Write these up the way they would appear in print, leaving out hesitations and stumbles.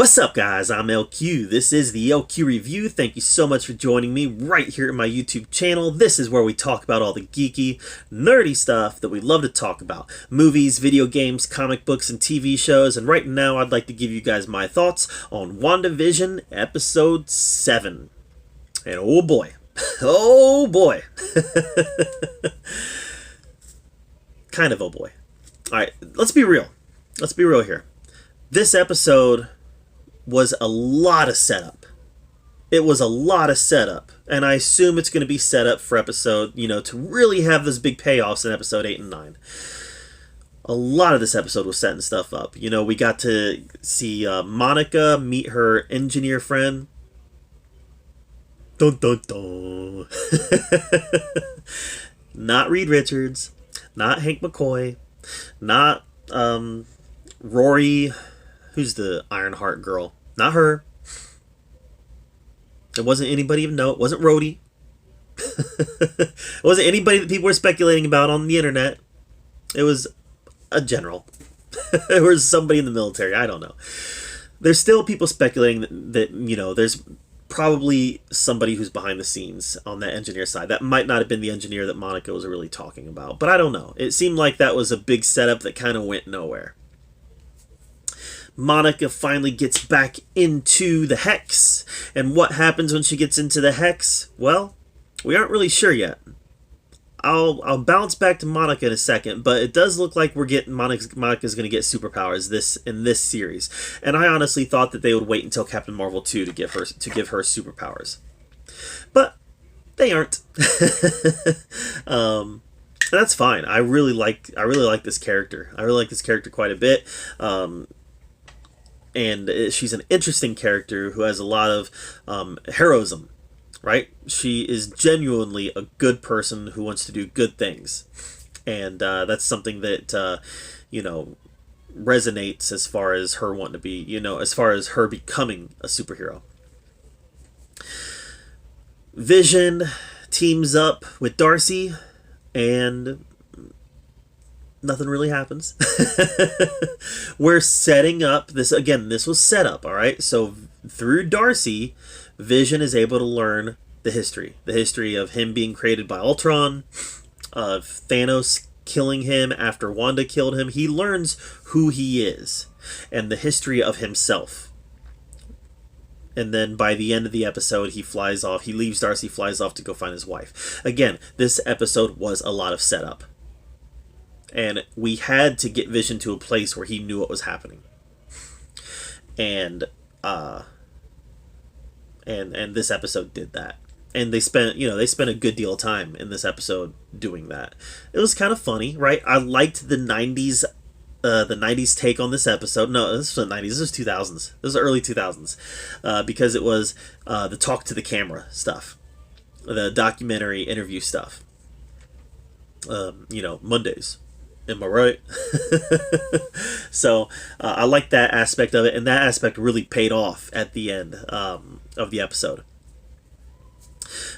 What's up, guys? I'm LQ. This is the LQ Review. Thank you so much for joining me right here in my YouTube channel. This is where we talk about all the geeky, nerdy stuff that we love to talk about. Movies, video games, comic books, and TV shows. And right now, I'd like to give you guys my thoughts on WandaVision Episode 7. And oh boy. Oh boy. Kind of oh boy. Alright, let's be real. Let's be real here. This episode was a lot of setup. It was a lot of setup. And I assume it's going to be set up for episode, to really have those big payoffs in episode 8 and 9. A lot of this episode was setting stuff up. We got to see Monica meet her engineer friend. Dun dun dun. Not Reed Richards. Not Hank McCoy. Not Rory. Who's the Ironheart girl? Not her. It wasn't anybody even know. It wasn't Rhodey. It wasn't anybody that people were speculating about on the internet. It was a general. It was somebody in the military. I don't know. There's still people speculating that there's probably somebody who's behind the scenes on that engineer side. That might not have been the engineer that Monica was really talking about. But I don't know. It seemed like that was a big setup that kind of went nowhere. Monica finally gets back into the Hex. And what happens when she gets into the Hex? Well, we aren't really sure yet. I'll bounce back to Monica in a second, but it does look like we're getting Monica's going to get superpowers in this series. And I honestly thought that they would wait until Captain Marvel 2 to give her superpowers. But they aren't. That's fine. I really like this character. I really like this character quite a bit. And she's an interesting character who has a lot of heroism, right? She is genuinely a good person who wants to do good things. And that's something that, resonates as far as her wanting to be, as far as her becoming a superhero. Vision teams up with Darcy, and nothing really happens. We're setting up this again. This was set up, all right. So through Darcy, Vision is able to learn the history of him being created by Ultron, of Thanos killing him after Wanda killed him. He learns who he is and the history of himself. And then by the end of the episode, he flies off. He leaves Darcy, flies off to go find his wife. Again, this episode was a lot of setup. And we had to get Vision to a place where he knew what was happening. And this episode did that. And they spent a good deal of time in this episode doing that. It was kind of funny, right? I liked the 90s take on this episode. No, this was the 90s. This was 2000s. This was the early 2000s. Because it was the talk to the camera stuff. The documentary interview stuff. Mondays. Am I right? So I like that aspect of it, and that aspect really paid off at the end of the episode.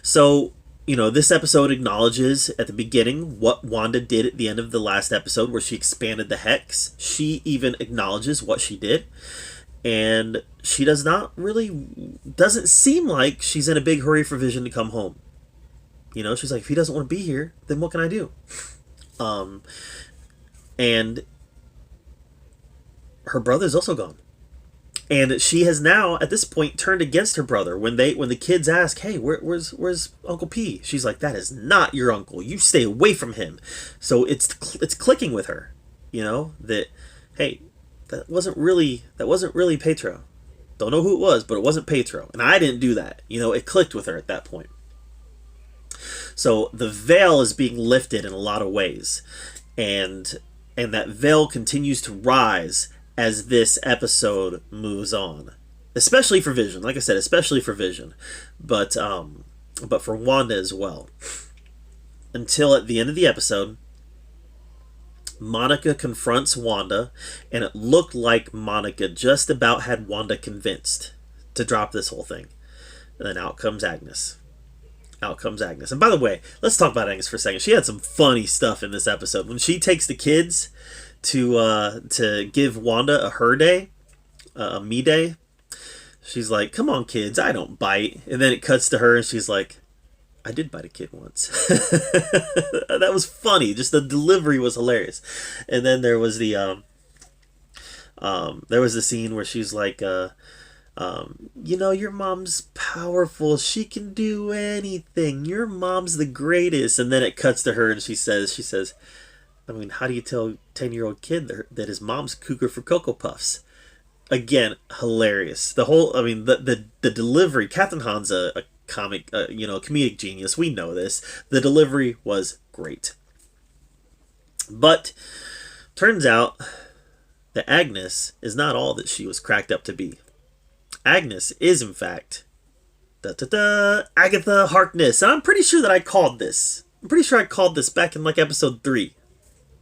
So, this episode acknowledges at the beginning what Wanda did at the end of the last episode where she expanded the Hex. She even acknowledges what she did, and she doesn't seem like she's in a big hurry for Vision to come home. She's like, if he doesn't want to be here, then what can I do? And her brother's also gone. And she has now, at this point, turned against her brother. When the kids ask, hey, where's Uncle P? She's like, that is not your uncle. You stay away from him. So it's clicking with her, that, hey, that wasn't really Petro. Don't know who it was, but it wasn't Petro. And I didn't do that. It clicked with her at that point. So the veil is being lifted in a lot of ways. And that veil continues to rise as this episode moves on. Especially for Vision. Like I said, especially for Vision. But for Wanda as well. Until at the end of the episode, Monica confronts Wanda, and it looked like Monica just about had Wanda convinced to drop this whole thing. And then out comes Agnes. And by the way, let's talk about Agnes for a second. She had some funny stuff in this episode. When she takes the kids to give Wanda a her day, a me day, She's like, come on, kids, I don't bite. And then it cuts to her and she's like, I did bite a kid once. That was funny. Just the delivery was hilarious. And then there was the scene where she's like, your mom's powerful. She can do anything. Your mom's the greatest. And then it cuts to her and she says, I mean, how do you tell a 10-year-old kid that his mom's cougar for Cocoa Puffs? Again, hilarious. The delivery. Kathryn Hahn's a comedic genius. We know this. The delivery was great. But turns out that Agnes is not all that she was cracked up to be. Agnes is, in fact, Agatha Harkness. And I'm pretty sure that I called this. I'm pretty sure I called this back in like episode 3.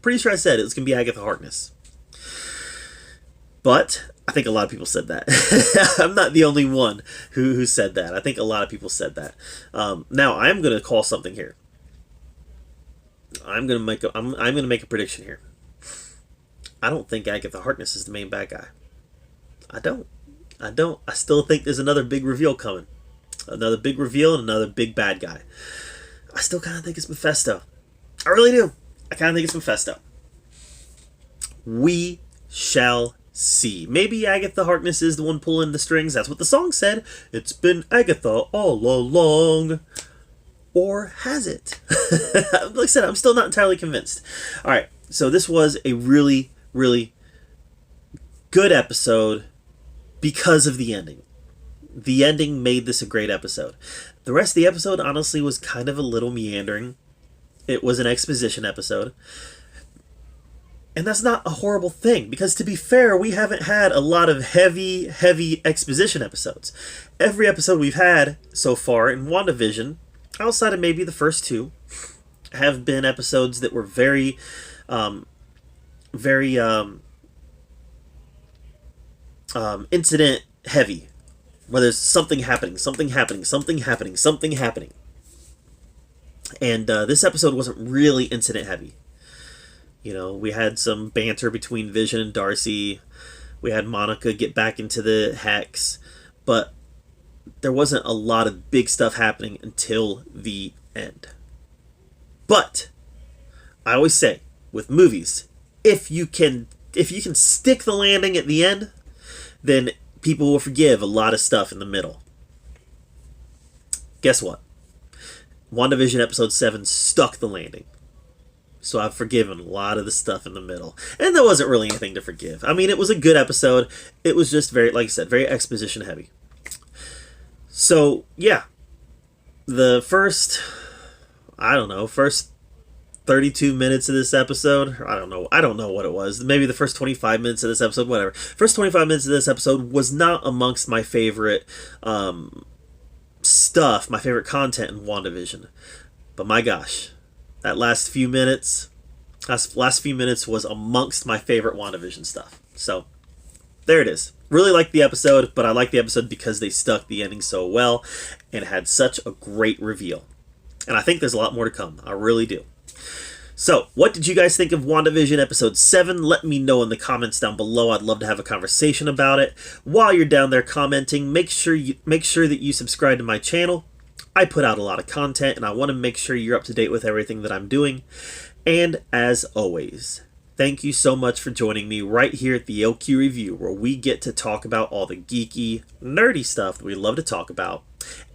Pretty sure I said it was going to be Agatha Harkness. But I think a lot of people said that. I'm not the only one who said that. I think a lot of people said that. Now I'm going to call something here. I'm going to make a prediction here. I don't think Agatha Harkness is the main bad guy. I don't. I still think there's another big reveal coming. Another big reveal and another big bad guy. I still kind of think it's Mephisto. I really do. I kind of think it's Mephisto. We shall see. Maybe Agatha Harkness is the one pulling the strings. That's what the song said. It's been Agatha all along. Or has it? Like I said, I'm still not entirely convinced. Alright, so this was a really, really good episode because of the ending. The ending made this a great episode. The rest of the episode, honestly, was kind of a little meandering. It was an exposition episode. And that's not a horrible thing, because to be fair, we haven't had a lot of heavy exposition episodes. Every episode we've had so far in WandaVision, outside of maybe the first 2, have been episodes that were very incident heavy. Where there's something happening. And this episode wasn't really incident heavy. You know, we had some banter between Vision and Darcy. We had Monica get back into the Hex. But there wasn't a lot of big stuff happening until the end. But I always say, with movies, if you can stick the landing at the end, then people will forgive a lot of stuff in the middle. Guess what? WandaVision episode 7 stuck the landing. So I've forgiven a lot of the stuff in the middle. And there wasn't really anything to forgive. I mean, it was a good episode. It was just very, like I said, very exposition heavy. So, yeah. The first 32 minutes of this episode, I don't know what it was. Maybe the first 25 minutes of this episode, whatever. First 25 minutes of this episode was not amongst my favorite stuff, my favorite content in WandaVision. But my gosh, that last few minutes was amongst my favorite WandaVision stuff. So, there it is. Really liked the episode, but I liked the episode because they stuck the ending so well and had such a great reveal. And I think there's a lot more to come. I really do. So, what did you guys think of WandaVision episode 7? Let me know in the comments down below. I'd love to have a conversation about it. While you're down there commenting, make sure that you subscribe to my channel. I put out a lot of content, and I want to make sure you're up to date with everything that I'm doing. And as always, thank you so much for joining me right here at the LQ Review, where we get to talk about all the geeky, nerdy stuff that we love to talk about.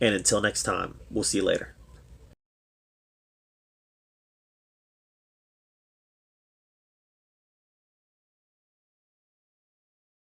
And until next time, we'll see you later.